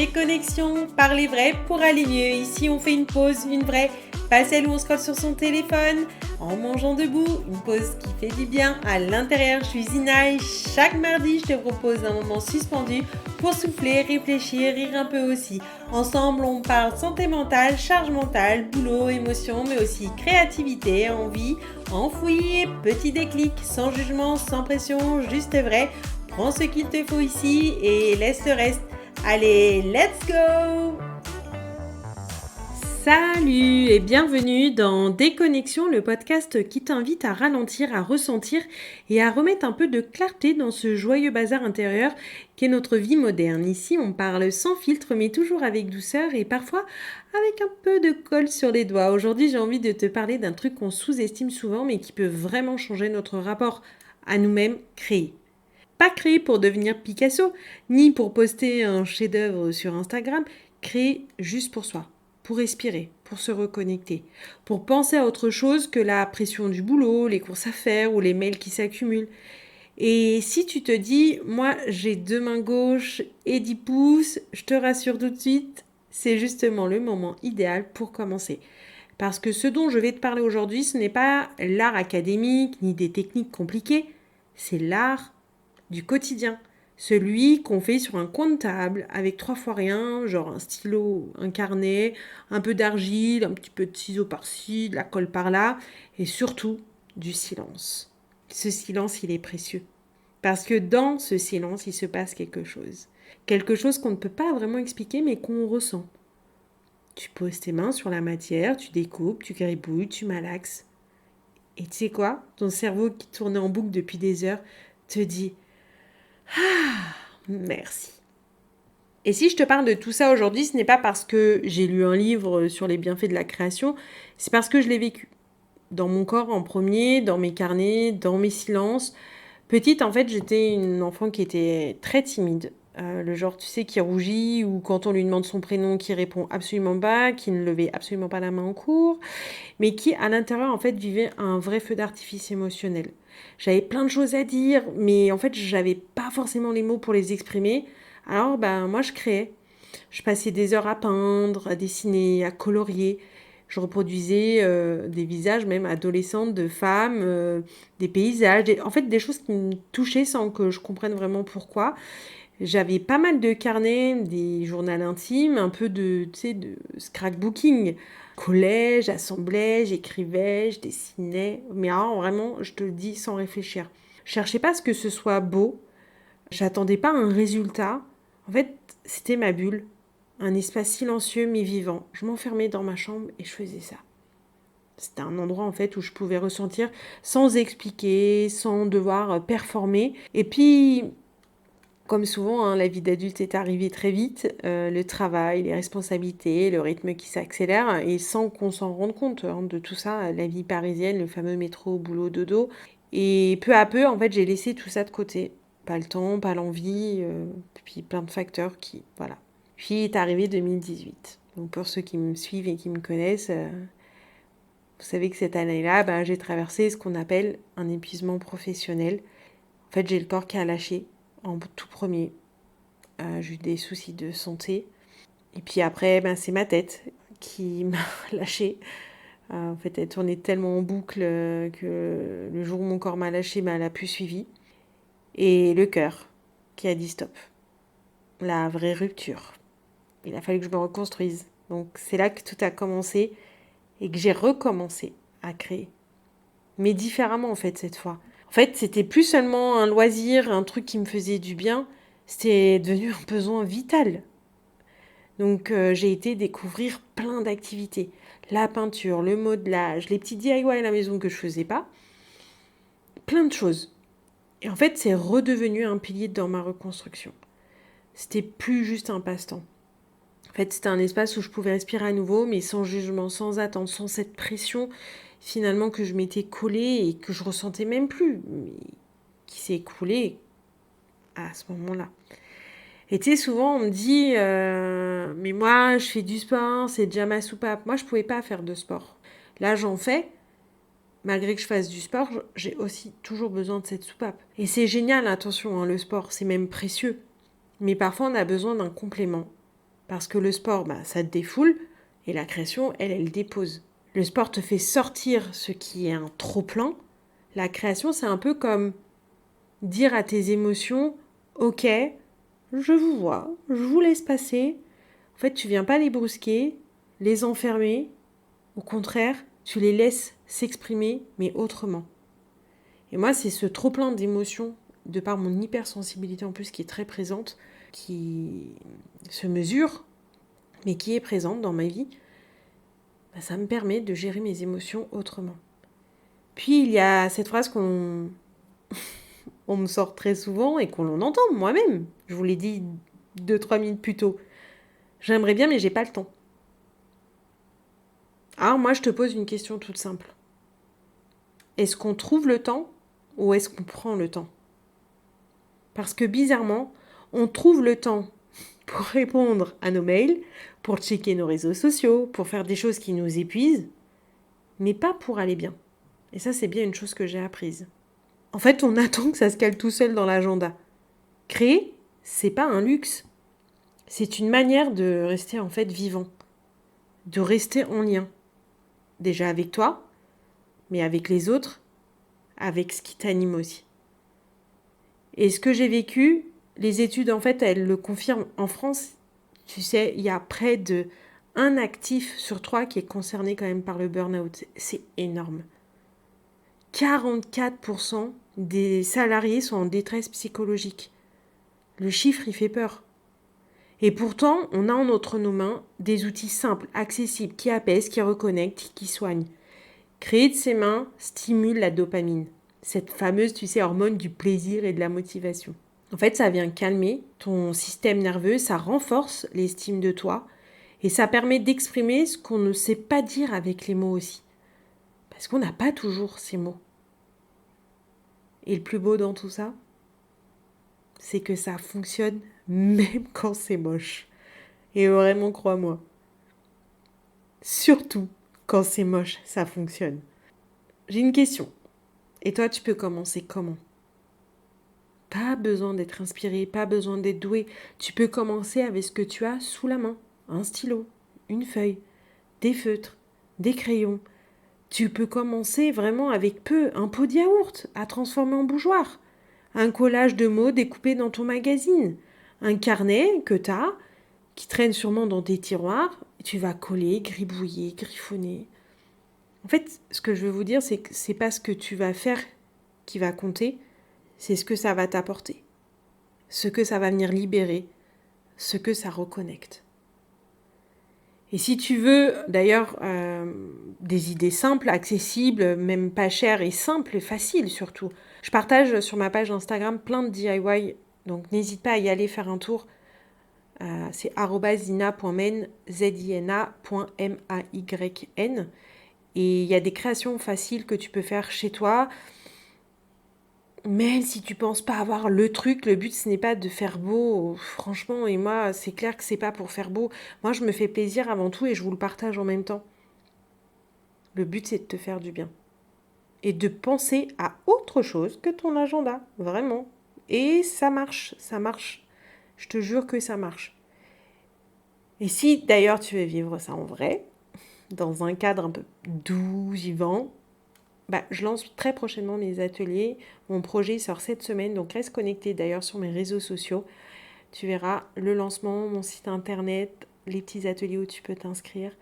Déconnexion, parler vrai pour aller mieux. Ici, on fait une pause, une vraie, pas celle où on scrolle sur son téléphone en mangeant debout. Une pause qui fait du bien à l'intérieur. Je suis Zina et chaque mardi, je te propose un moment suspendu pour souffler, réfléchir, rire un peu aussi. Ensemble, on parle santé mentale, charge mentale, boulot, émotion, mais aussi créativité, envie, enfoui, petit déclic, sans jugement, sans pression, juste vrai. Prends ce qu'il te faut ici et laisse le reste. Allez, let's go! Salut et bienvenue dans Déconnexion, le podcast qui t'invite à ralentir, à ressentir et à remettre un peu de clarté dans ce joyeux bazar intérieur qu'est notre vie moderne. Ici, on parle sans filtre mais toujours avec douceur et parfois avec un peu de colle sur les doigts. Aujourd'hui, j'ai envie de te parler d'un truc qu'on sous-estime souvent mais qui peut vraiment changer notre rapport à nous-mêmes créés. Pas créé pour devenir Picasso, ni pour poster un chef-d'œuvre sur Instagram, créé juste pour soi, pour respirer, pour se reconnecter, pour penser à autre chose que la pression du boulot, les courses à faire ou les mails qui s'accumulent. Et si tu te dis, moi j'ai 2 mains gauches et 10 pouces, je te rassure tout de suite, c'est justement le moment idéal pour commencer. Parce que ce dont je vais te parler aujourd'hui, ce n'est pas l'art académique ni des techniques compliquées, c'est l'art du quotidien. Celui qu'on fait sur un coin de table avec 3 fois rien, genre un stylo, un carnet, un peu d'argile, un petit peu de ciseaux par-ci, de la colle par-là, et surtout du silence. Ce silence, il est précieux. Parce que dans ce silence, il se passe quelque chose. Quelque chose qu'on ne peut pas vraiment expliquer, mais qu'on ressent. Tu poses tes mains sur la matière, tu découpes, tu gribouilles, tu malaxes. Et tu sais quoi? Ton cerveau qui tournait en boucle depuis des heures te dit « Ah, merci ». Et si je te parle de tout ça aujourd'hui, ce n'est pas parce que j'ai lu un livre sur les bienfaits de la création, c'est parce que je l'ai vécu. Dans mon corps en premier, dans mes carnets, dans mes silences. Petite, en fait, j'étais une enfant qui était très timide. Le genre, tu sais, qui rougit ou quand on lui demande son prénom, qui répond absolument pas, qui ne levait absolument pas la main en cours, mais qui, à l'intérieur, en fait, vivait un vrai feu d'artifice émotionnel. J'avais plein de choses à dire, mais en fait, j'avais pas forcément les mots pour les exprimer. Alors, moi, je créais. Je passais des heures à peindre, à dessiner, à colorier. Je reproduisais des visages même adolescentes de femmes, des paysages, en fait des choses qui me touchaient sans que je comprenne vraiment pourquoi. J'avais pas mal de carnets, des journaux intimes, un peu de, tu sais, de scrapbooking. Collège, j'assemblais, j'écrivais, je dessinais. Mais alors vraiment, je te le dis sans réfléchir. Je cherchais pas à ce que ce soit beau. J'attendais pas un résultat. En fait, c'était ma bulle. Un espace silencieux mais vivant. Je m'enfermais dans ma chambre et je faisais ça. C'était un endroit en fait où je pouvais ressentir sans expliquer, sans devoir performer. Et puis, comme souvent, la vie d'adulte est arrivée très vite. Le travail, les responsabilités, le rythme qui s'accélère et sans qu'on s'en rende compte de tout ça, la vie parisienne, le fameux métro, boulot, dodo. Et peu à peu, en fait, j'ai laissé tout ça de côté. Pas le temps, pas l'envie, puis plein de facteurs qui, voilà. Puis est arrivé 2018. Donc pour ceux qui me suivent et qui me connaissent, vous savez que cette année-là, j'ai traversé ce qu'on appelle un épuisement professionnel. En fait, j'ai le corps qui a lâché en tout premier. J'ai eu des soucis de santé. Et puis après, c'est ma tête qui m'a lâché. En fait, elle tournait tellement en boucle que le jour où mon corps m'a lâché, elle a plus suivi. Et le cœur qui a dit stop. La vraie rupture. Il a fallu que je me reconstruise. Donc c'est là que tout a commencé et que j'ai recommencé à créer. Mais différemment en fait cette fois. En fait, c'était plus seulement un loisir, un truc qui me faisait du bien. C'était devenu un besoin vital. Donc j'ai été découvrir plein d'activités. La peinture, le modelage, les petits DIY à la maison que je faisais pas. Plein de choses. Et en fait, c'est redevenu un pilier dans ma reconstruction. C'était plus juste un passe-temps. En fait, c'était un espace où je pouvais respirer à nouveau, mais sans jugement, sans attente, sans cette pression finalement que je m'étais collée et que je ressentais même plus, mais qui s'est écoulée à ce moment-là. Et tu sais, souvent on me dit mais moi je fais du sport, c'est déjà ma soupape. Moi je pouvais pas faire de sport. Là j'en fais, malgré que je fasse du sport, j'ai aussi toujours besoin de cette soupape. Et c'est génial, attention, le sport, c'est même précieux. Mais parfois on a besoin d'un complément. Parce que le sport, ça te défoule, et la création, elle dépose. Le sport te fait sortir ce qui est un trop-plein. La création, c'est un peu comme dire à tes émotions, ok, je vous vois, je vous laisse passer. En fait, tu viens pas les brusquer, les enfermer. Au contraire, tu les laisses s'exprimer, mais autrement. Et moi, c'est ce trop-plein d'émotions, de par mon hypersensibilité en plus, qui est très présente, qui se mesure, mais qui est présente dans ma vie, ça me permet de gérer mes émotions autrement. Puis, il y a cette phrase qu'on me sort très souvent et qu'on entend moi-même. Je vous l'ai dit 2-3 minutes plus tôt. J'aimerais bien, mais j'ai pas le temps. Alors moi, je te pose une question toute simple. Est-ce qu'on trouve le temps ou est-ce qu'on prend le temps ? Parce que bizarrement, on trouve le temps pour répondre à nos mails, pour checker nos réseaux sociaux, pour faire des choses qui nous épuisent, mais pas pour aller bien. Et ça, c'est bien une chose que j'ai apprise. En fait, on attend que ça se cale tout seul dans l'agenda. Créer, c'est pas un luxe. C'est une manière de rester en fait vivant, de rester en lien. Déjà avec toi, mais avec les autres, avec ce qui t'anime aussi. Et ce que j'ai vécu, les études en fait, elles le confirment. En France, tu sais, il y a près de 1 actif sur 3 qui est concerné quand même par le burn-out. C'est énorme. 44% des salariés sont en détresse psychologique. Le chiffre, il fait peur. Et pourtant, on a entre nos mains des outils simples, accessibles, qui apaisent, qui reconnectent, qui soignent. Créer de ses mains stimule la dopamine, cette fameuse, hormone du plaisir et de la motivation. En fait, ça vient calmer ton système nerveux, ça renforce l'estime de toi et ça permet d'exprimer ce qu'on ne sait pas dire avec les mots aussi. Parce qu'on n'a pas toujours ces mots. Et le plus beau dans tout ça, c'est que ça fonctionne même quand c'est moche. Et vraiment, crois-moi. Surtout quand c'est moche, ça fonctionne. J'ai une question. Et toi, tu peux commencer comment ? Pas besoin d'être inspiré, pas besoin d'être doué. Tu peux commencer avec ce que tu as sous la main. Un stylo, une feuille, des feutres, des crayons. Tu peux commencer vraiment avec peu, un pot de yaourt à transformer en bougeoir, un collage de mots découpés dans ton magazine, un carnet que tu as, qui traîne sûrement dans tes tiroirs, et tu vas coller, gribouiller, griffonner. En fait, ce que je veux vous dire, c'est que c'est pas ce que tu vas faire qui va compter, c'est ce que ça va t'apporter, ce que ça va venir libérer, ce que ça reconnecte. Et si tu veux, d'ailleurs, des idées simples, accessibles, même pas chères et simples et faciles surtout, je partage sur ma page Instagram plein de DIY, donc n'hésite pas à y aller faire un tour. C'est @zina.men, zina.mayn. Et il y a des créations faciles que tu peux faire chez toi. Même si tu penses pas avoir le truc, le but ce n'est pas de faire beau, franchement, et moi c'est clair que c'est pas pour faire beau. Moi je me fais plaisir avant tout et je vous le partage en même temps. Le but c'est de te faire du bien. Et de penser à autre chose que ton agenda, vraiment. Et ça marche, ça marche. Je te jure que ça marche. Et si d'ailleurs tu veux vivre ça en vrai, dans un cadre un peu doux, vivant, je lance très prochainement mes ateliers. Mon projet sort cette semaine, donc reste connecté d'ailleurs sur mes réseaux sociaux. Tu verras le lancement, mon site internet, les petits ateliers où tu peux t'inscrire.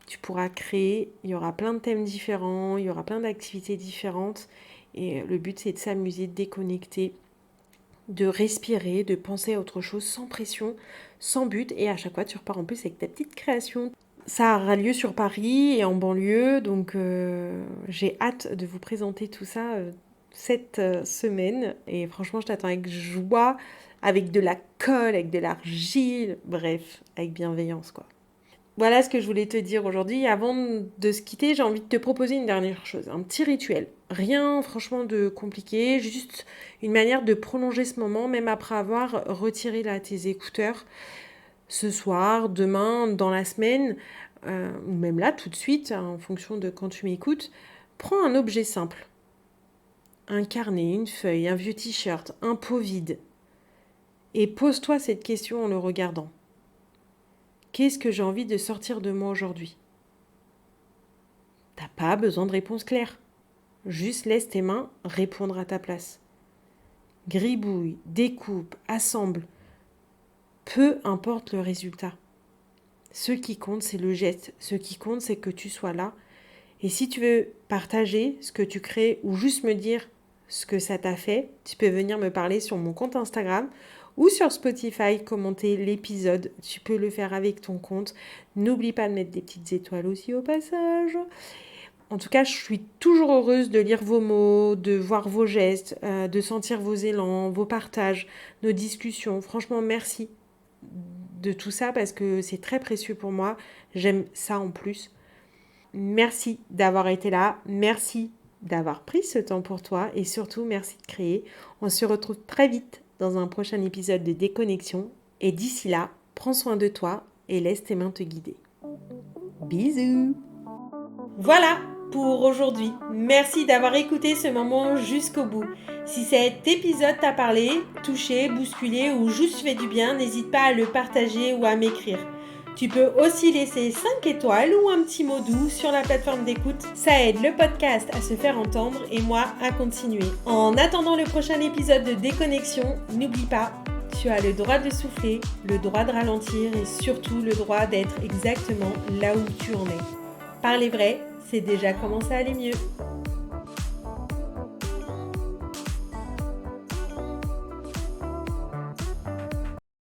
Tu pourras créer, il y aura plein de thèmes différents, il y aura plein d'activités différentes. Et le but, c'est de s'amuser, de déconnecter, de respirer, de penser à autre chose sans pression, sans but. Et à chaque fois, tu repars en plus avec ta petite création. Ça aura lieu sur Paris et en banlieue, donc j'ai hâte de vous présenter tout ça cette semaine. Et franchement, je t'attends avec joie, avec de la colle, avec de l'argile, bref, avec bienveillance quoi. Voilà ce que je voulais te dire aujourd'hui. Avant de se quitter, j'ai envie de te proposer une dernière chose, un petit rituel. Rien franchement de compliqué, juste une manière de prolonger ce moment, même après avoir retiré là tes écouteurs. Ce soir, demain, dans la semaine, ou même là tout de suite, en fonction de quand tu m'écoutes, prends un objet simple. Un carnet, une feuille, un vieux t-shirt, un pot vide. Et pose-toi cette question en le regardant. Qu'est-ce que j'ai envie de sortir de moi aujourd'hui? T'as pas besoin de réponse claire. Juste laisse tes mains répondre à ta place. Gribouille, découpe, assemble. Peu importe le résultat. Ce qui compte, c'est le geste. Ce qui compte, c'est que tu sois là. Et si tu veux partager ce que tu crées ou juste me dire ce que ça t'a fait, tu peux venir me parler sur mon compte Instagram ou sur Spotify, commenter l'épisode. Tu peux le faire avec ton compte. N'oublie pas de mettre des petites étoiles aussi au passage. En tout cas, je suis toujours heureuse de lire vos mots, de voir vos gestes, de sentir vos élans, vos partages, nos discussions. Franchement, merci de tout ça parce que c'est très précieux pour moi. J'aime ça en plus. Merci d'avoir été là. Merci d'avoir pris ce temps pour toi et surtout merci de créer. On se retrouve très vite dans un prochain épisode de Déconnexion. Et d'ici là, prends soin de toi et laisse tes mains te guider. Bisous! Voilà pour aujourd'hui. Merci d'avoir écouté ce moment jusqu'au bout. Si cet épisode t'a parlé, touché, bousculé ou juste fait du bien, n'hésite pas à le partager ou à m'écrire. Tu peux aussi laisser 5 étoiles ou un petit mot doux sur la plateforme d'écoute. Ça aide le podcast à se faire entendre et moi à continuer. En attendant le prochain épisode de Déconnexion, n'oublie pas, tu as le droit de souffler, le droit de ralentir et surtout le droit d'être exactement là où tu en es. Parler vrai, c'est déjà commencer à aller mieux.